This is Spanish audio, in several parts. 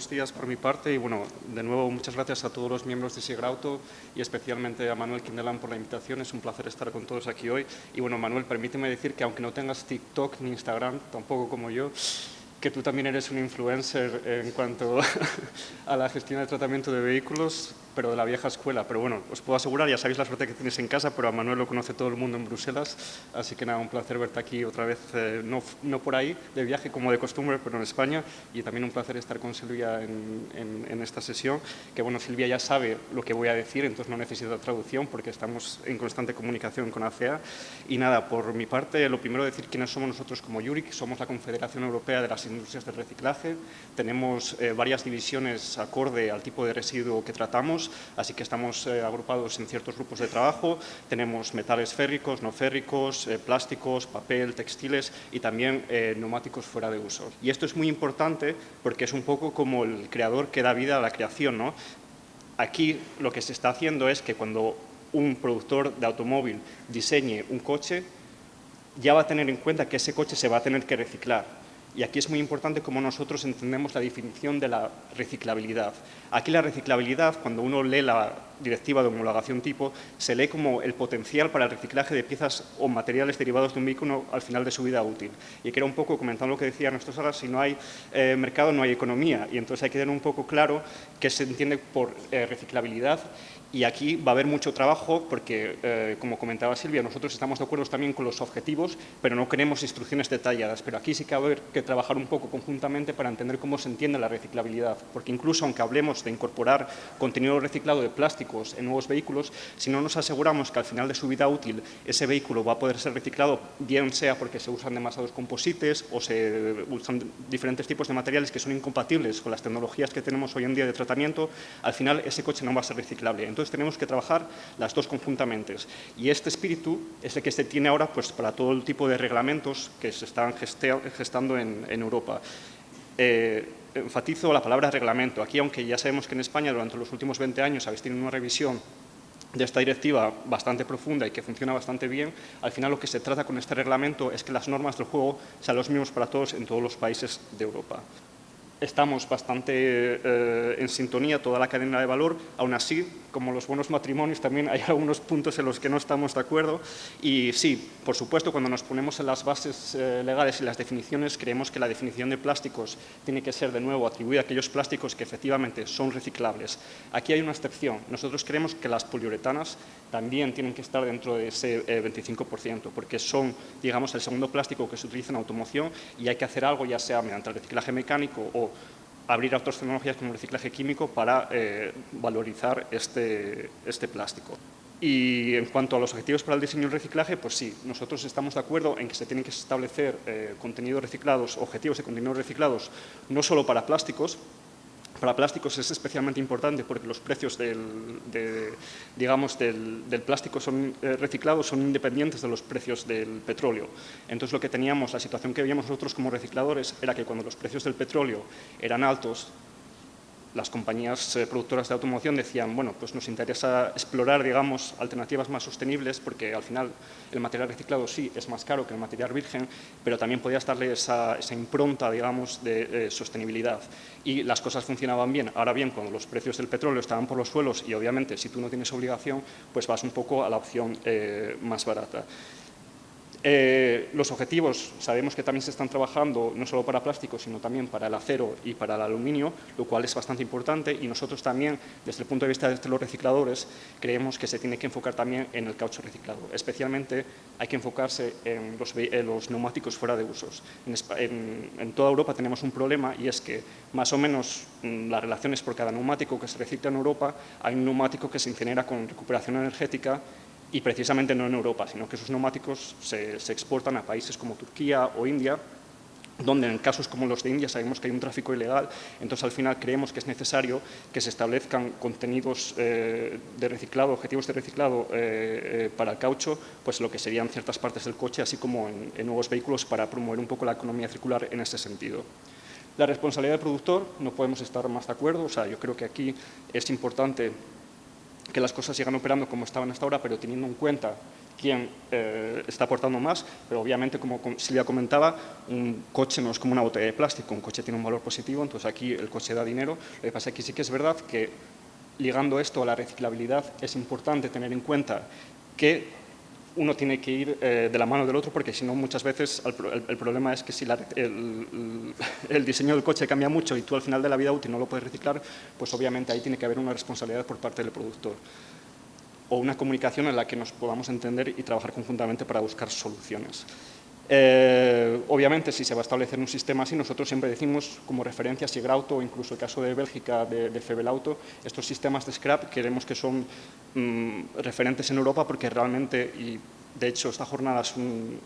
buenos días por mi parte y bueno, de nuevo muchas gracias a todos los miembros de Sigrauto y especialmente a Manuel Quindelán por la invitación. Es un placer estar con todos aquí hoy. Y bueno, Manuel, permíteme decir que aunque no tengas TikTok ni Instagram, tampoco como yo, que tú también eres un influencer en cuanto a la gestión del tratamiento de vehículos, pero de la vieja escuela. Pero bueno, os puedo asegurar, ya sabéis la suerte que tienes en casa, pero a Manuel lo conoce todo el mundo en Bruselas, así que nada, un placer verte aquí otra vez, no por ahí, de viaje como de costumbre, pero en España, y también un placer estar con Silvia en esta sesión, que bueno, Silvia ya sabe lo que voy a decir, entonces no necesita traducción porque estamos en constante comunicación con ACEA. Y nada, por mi parte, lo primero decir quiénes somos nosotros como Juric. Somos la Confederación Europea de las Industrias del Reciclaje. Tenemos varias divisiones acorde al tipo de residuo que tratamos, así que estamos agrupados en ciertos grupos de trabajo. Tenemos metales férricos, no férricos, plásticos, papel, textiles y también neumáticos fuera de uso. Y esto es muy importante porque es un poco como el creador que da vida a la creación, ¿no? Aquí lo que se está haciendo es que cuando un productor de automóvil diseñe un coche, ya va a tener en cuenta que ese coche se va a tener que reciclar. Y aquí es muy importante cómo nosotros entendemos la definición de la reciclabilidad. Aquí la reciclabilidad, cuando uno lee la directiva de homologación tipo, se lee como el potencial para el reciclaje de piezas o materiales derivados de un vehículo al final de su vida útil. Y que era un poco, comentando lo que decía Ernesto Salas, si no hay mercado no hay economía. Y entonces hay que tener un poco claro qué se entiende por reciclabilidad. Y aquí va a haber mucho trabajo porque, como comentaba Silvia, nosotros estamos de acuerdo también con los objetivos, pero no queremos instrucciones detalladas. Pero aquí sí que va a haber que trabajar un poco conjuntamente para entender cómo se entiende la reciclabilidad. Porque incluso aunque hablemos de incorporar contenido reciclado de plásticos en nuevos vehículos, si no nos aseguramos que al final de su vida útil ese vehículo va a poder ser reciclado, bien sea porque se usan demasiados composites o se usan diferentes tipos de materiales que son incompatibles con las tecnologías que tenemos hoy en día de tratamiento, al final ese coche no va a ser reciclable. Entonces tenemos que trabajar las dos conjuntamente. Y este espíritu es el que se tiene ahora pues, para todo el tipo de reglamentos que se están gestando en Europa. Enfatizo la palabra reglamento. Aquí, aunque ya sabemos que en España durante los últimos 20 años habéis tenido una revisión de esta directiva bastante profunda y que funciona bastante bien, al final lo que se trata con este reglamento es que las normas del juego sean los mismos para todos en todos los países de Europa. Estamos bastante en sintonía toda la cadena de valor, aún así, como los buenos matrimonios, también hay algunos puntos en los que no estamos de acuerdo y sí, por supuesto, cuando nos ponemos en las bases legales y las definiciones, creemos que la definición de plásticos tiene que ser de nuevo atribuida a aquellos plásticos que efectivamente son reciclables. Aquí hay una excepción. Nosotros creemos que las poliuretanas también tienen que estar dentro de ese 25%, porque son, digamos, el segundo plástico que se utiliza en automoción y hay que hacer algo, ya sea mediante el reciclaje mecánico o abrir a otras tecnologías como el reciclaje químico para valorizar este plástico. Y en cuanto a los objetivos para el diseño y el reciclaje, pues sí, nosotros estamos de acuerdo en que se tienen que establecer contenidos reciclados, objetivos de contenidos reciclados, no solo para plásticos. Para plásticos es especialmente importante porque los precios del plástico reciclado son independientes de los precios del petróleo. Entonces, lo que teníamos, la situación que veíamos nosotros como recicladores era que cuando los precios del petróleo eran altos, las compañías productoras de automoción decían, bueno, pues nos interesa explorar, digamos, alternativas más sostenibles porque al final el material reciclado sí es más caro que el material virgen, pero también podías darle esa impronta, digamos, de sostenibilidad. Y las cosas funcionaban bien. Ahora bien, cuando los precios del petróleo estaban por los suelos y obviamente si tú no tienes obligación, pues vas un poco a la opción más barata. Los objetivos sabemos que también se están trabajando no solo para plástico, sino también para el acero y para el aluminio, lo cual es bastante importante y nosotros también, desde el punto de vista de los recicladores, creemos que se tiene que enfocar también en el caucho reciclado. Especialmente hay que enfocarse en los neumáticos fuera de usos. En toda Europa tenemos un problema y es que más o menos las relaciones por cada neumático que se recicla en Europa, hay un neumático que se incinera con recuperación energética y precisamente no en Europa, sino que esos neumáticos se exportan a países como Turquía o India, donde en casos como los de India sabemos que hay un tráfico ilegal, entonces al final creemos que es necesario que se establezcan contenidos de reciclado, objetivos de reciclado para el caucho, pues lo que serían ciertas partes del coche, así como en nuevos vehículos para promover un poco la economía circular en ese sentido. La responsabilidad del productor, no podemos estar más de acuerdo, o sea, yo creo que aquí es importante que las cosas sigan operando como estaban hasta ahora, pero teniendo en cuenta quién está aportando más, pero obviamente, como Silvia comentaba, un coche no es como una botella de plástico, un coche tiene un valor positivo, entonces aquí el coche da dinero. Lo que pasa es que sí que es verdad que, ligando esto a la reciclabilidad, es importante tener en cuenta que uno tiene que ir de la mano del otro, porque si no, muchas veces el problema es que si el diseño del coche cambia mucho y tú al final de la vida útil no lo puedes reciclar, pues obviamente ahí tiene que haber una responsabilidad por parte del productor o una comunicación en la que nos podamos entender y trabajar conjuntamente para buscar soluciones. Obviamente, si se va a establecer un sistema así, nosotros siempre decimos como referencia Sigrauto o incluso el caso de Bélgica de Febelauto, estos sistemas de scrap creemos que son referentes en Europa porque realmente, y de hecho esta jornada es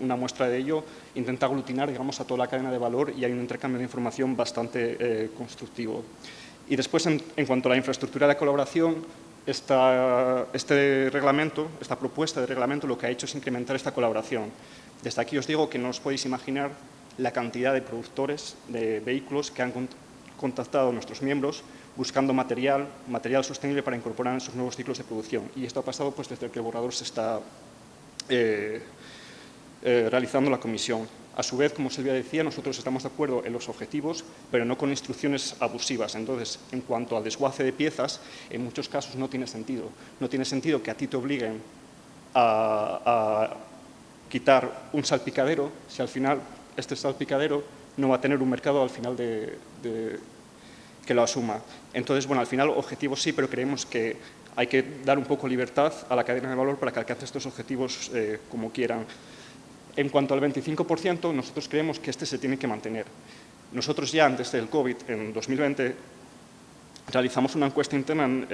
una muestra de ello, intenta aglutinar, digamos, a toda la cadena de valor y hay un intercambio de información bastante constructivo. Y después, en cuanto a la infraestructura de colaboración, este reglamento, esta propuesta de reglamento, lo que ha hecho es incrementar esta colaboración. Desde aquí os digo que no os podéis imaginar la cantidad de productores de vehículos que han contactado a nuestros miembros buscando material sostenible para incorporar en sus nuevos ciclos de producción. Y esto ha pasado pues, desde que el borrador se está realizando la comisión. A su vez, como Silvia decía, nosotros estamos de acuerdo en los objetivos, pero no con instrucciones abusivas. Entonces, en cuanto al desguace de piezas, en muchos casos no tiene sentido. No tiene sentido que a ti te obliguen a quitar un salpicadero si al final este salpicadero no va a tener un mercado al final que lo asuma. Entonces, bueno, al final objetivos sí, pero creemos que hay que dar un poco libertad a la cadena de valor para que alcance estos objetivos como quieran. En cuanto al 25%, nosotros creemos que este se tiene que mantener. Nosotros ya antes del COVID, en 2020, realizamos una encuesta interna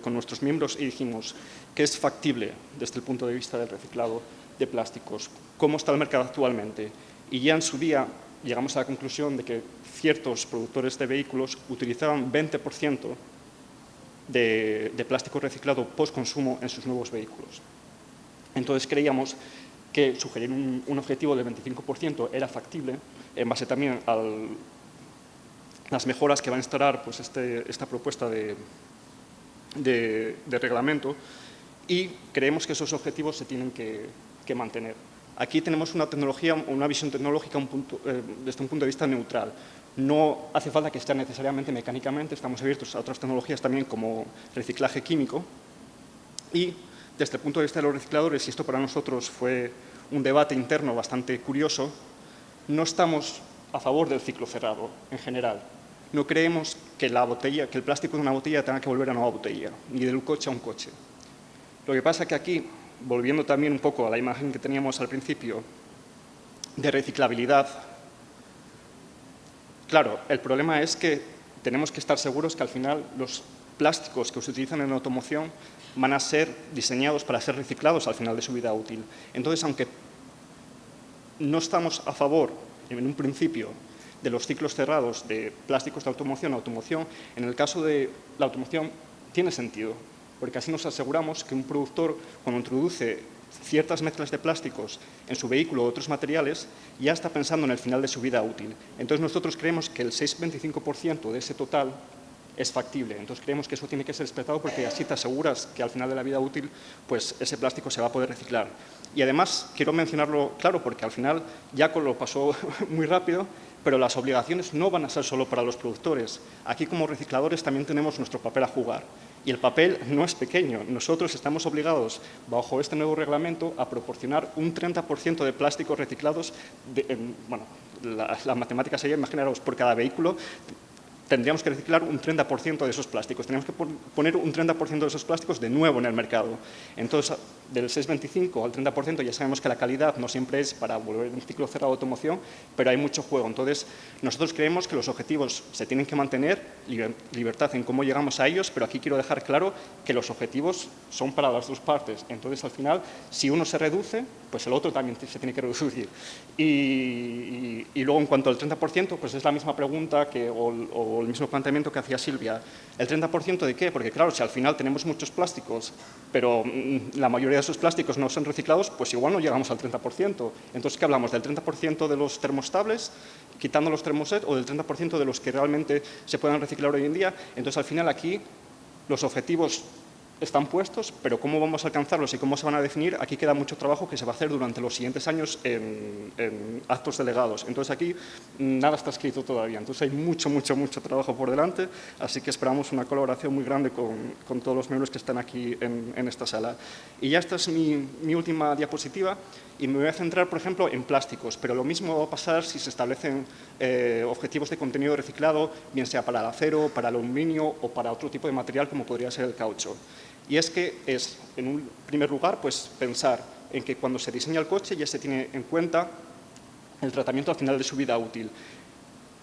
con nuestros miembros y dijimos que es factible desde el punto de vista del reciclado de plásticos, cómo está el mercado actualmente. Y ya en su día llegamos a la conclusión de que ciertos productores de vehículos utilizaban 20% de plástico reciclado post-consumo en sus nuevos vehículos. Entonces creíamos que sugerir un objetivo del 25% era factible, en base también a las mejoras que va a instaurar pues, esta propuesta de reglamento, y creemos que esos objetivos se tienen que mantener. Aquí tenemos una tecnología, una visión tecnológica desde un punto de vista neutral. No hace falta que esté necesariamente mecánicamente, estamos abiertos a otras tecnologías también como reciclaje químico, y desde el punto de vista de los recicladores, y esto para nosotros fue un debate interno bastante curioso, no estamos a favor del ciclo cerrado en general. No creemos que el plástico de una botella tenga que volver a una nueva botella, ni del coche a un coche. Lo que pasa es que aquí, volviendo también un poco a la imagen que teníamos al principio de reciclabilidad, claro, el problema es que tenemos que estar seguros que al final los plásticos que se utilizan en la automoción van a ser diseñados para ser reciclados al final de su vida útil. Entonces, aunque no estamos a favor, en un principio, de los ciclos cerrados de plásticos de automoción, en el caso de la automoción tiene sentido, porque así nos aseguramos que un productor, cuando introduce ciertas mezclas de plásticos en su vehículo o otros materiales, ya está pensando en el final de su vida útil. Entonces, nosotros creemos que el 6,25% de ese total es factible. Entonces, creemos que eso tiene que ser respetado porque así te aseguras que al final de la vida útil pues, ese plástico se va a poder reciclar. Y además, quiero mencionarlo claro porque al final Jaco lo pasó muy rápido, pero las obligaciones no van a ser solo para los productores. Aquí, como recicladores, también tenemos nuestro papel a jugar. Y el papel no es pequeño. Nosotros estamos obligados, bajo este nuevo reglamento, a proporcionar un 30% de plásticos reciclados. Bueno, la matemática sería, imaginaros, por cada vehículo tendríamos que reciclar un 30% de esos plásticos. Tenemos que poner un 30% de esos plásticos de nuevo en el mercado. Entonces, del 6,25 al 30% ya sabemos que la calidad no siempre es para volver un ciclo cerrado de automoción, pero hay mucho juego. Entonces, nosotros creemos que los objetivos se tienen que mantener, libertad en cómo llegamos a ellos, pero aquí quiero dejar claro que los objetivos son para las dos partes. Entonces, al final, si uno se reduce, pues el otro también se tiene que reducir. Y luego, en cuanto al 30%, pues es la misma pregunta o el mismo planteamiento que hacía Silvia. ¿El 30% de qué? Porque claro, si al final tenemos muchos plásticos, pero la mayoría de esos plásticos no son reciclados, pues igual no llegamos al 30%. Entonces, ¿qué hablamos? ¿Del 30% de los termostables, quitando los termoset, o del 30% de los que realmente se puedan reciclar hoy en día? Entonces, al final aquí, los objetivos están puestos, pero cómo vamos a alcanzarlos y cómo se van a definir, aquí queda mucho trabajo que se va a hacer durante los siguientes años en actos delegados. Entonces aquí nada está escrito todavía, entonces hay mucho trabajo por delante, así que esperamos una colaboración muy grande con todos los miembros que están aquí en esta sala. Y ya esta es mi última diapositiva y me voy a centrar, por ejemplo, en plásticos, pero lo mismo va a pasar si se establecen objetivos de contenido reciclado, bien sea para el acero, para el aluminio o para otro tipo de material como podría ser el caucho. Y es que es, en un primer lugar, pues pensar en que cuando se diseña el coche ya se tiene en cuenta el tratamiento al final de su vida útil.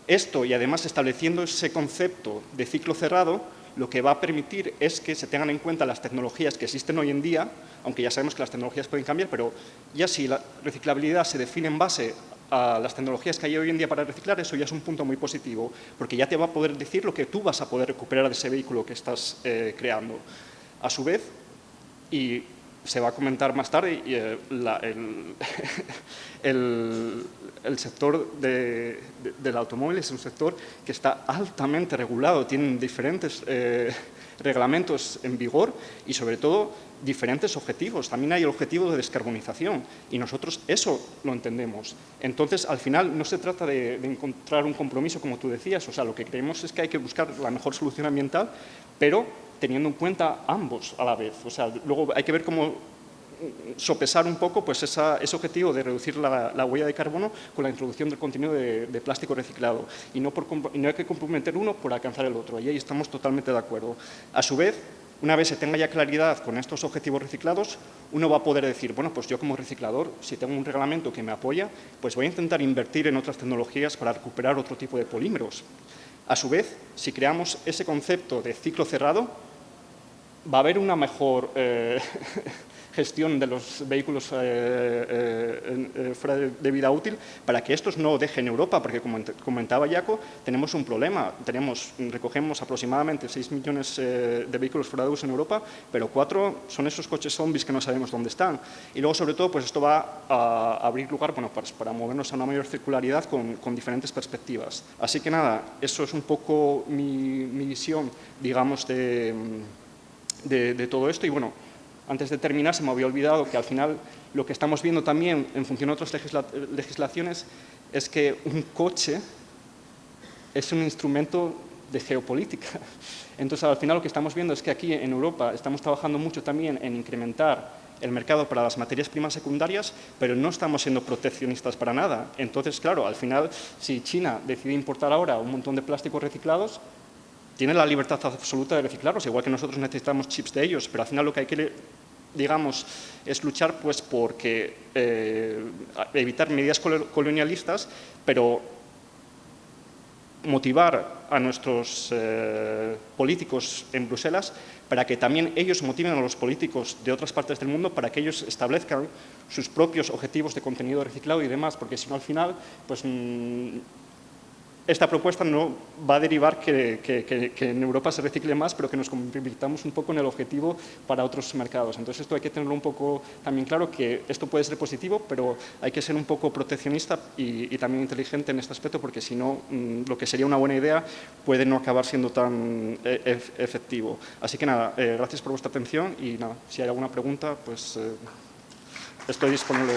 Esto, y además estableciendo ese concepto de ciclo cerrado, lo que va a permitir es que se tengan en cuenta las tecnologías que existen hoy en día, aunque ya sabemos que las tecnologías pueden cambiar, pero ya si la reciclabilidad se define en base a las tecnologías que hay hoy en día para reciclar, eso ya es un punto muy positivo, porque ya te va a poder decir lo que tú vas a poder recuperar de ese vehículo que estás creando. A su vez, y se va a comentar más tarde, el sector del automóvil es un sector que está altamente regulado, tienen diferentes reglamentos en vigor y, sobre todo, diferentes objetivos. También hay el objetivo de descarbonización y nosotros eso lo entendemos. Entonces, al final, no se trata de encontrar un compromiso, como tú decías. O sea, lo que creemos es que hay que buscar la mejor solución ambiental, pero teniendo en cuenta ambos a la vez. O sea, luego hay que ver cómo sopesar un poco pues, ese objetivo de reducir la huella de carbono con la introducción del contenido de plástico reciclado. Y no hay que comprometer uno por alcanzar el otro. Y ahí estamos totalmente de acuerdo. A su vez, una vez se tenga ya claridad con estos objetivos reciclados, uno va a poder decir, bueno, pues yo como reciclador, si tengo un reglamento que me apoya, pues voy a intentar invertir en otras tecnologías para recuperar otro tipo de polímeros. A su vez, si creamos ese concepto de ciclo cerrado, va a haber una mejor gestión de los vehículos fuera de vida útil para que estos no dejen Europa, porque como comentaba Jaco, tenemos un problema. Recogemos aproximadamente 6 millones de vehículos fuera de uso en Europa, pero 4 son esos coches zombies que no sabemos dónde están. Y luego, sobre todo, pues esto va a abrir lugar para movernos a una mayor circularidad con diferentes perspectivas. Así que nada, eso es un poco mi visión, digamos, de todo esto. Y bueno, antes de terminar, se me había olvidado que al final lo que estamos viendo también en función de otras legislaciones es que un coche es un instrumento de geopolítica. Entonces, al final lo que estamos viendo es que aquí en Europa estamos trabajando mucho también en incrementar el mercado para las materias primas secundarias, pero no estamos siendo proteccionistas para nada. Entonces, claro, al final, si China decide importar ahora un montón de plásticos reciclados, tiene la libertad absoluta de reciclarlos, igual que nosotros necesitamos chips de ellos, pero al final lo que hay que, digamos, es luchar pues porque evitar medidas colonialistas, pero motivar a nuestros políticos en Bruselas para que también ellos motiven a los políticos de otras partes del mundo para que ellos establezcan sus propios objetivos de contenido reciclado y demás, porque si no al final, pues esta propuesta no va a derivar que en Europa se recicle más, pero que nos convirtamos un poco en el objetivo para otros mercados. Entonces, esto hay que tenerlo un poco también claro, que esto puede ser positivo, pero hay que ser un poco proteccionista y también inteligente en este aspecto, porque si no, lo que sería una buena idea puede no acabar siendo tan efectivo. Así que nada, gracias por vuestra atención y nada, si hay alguna pregunta, pues estoy disponible.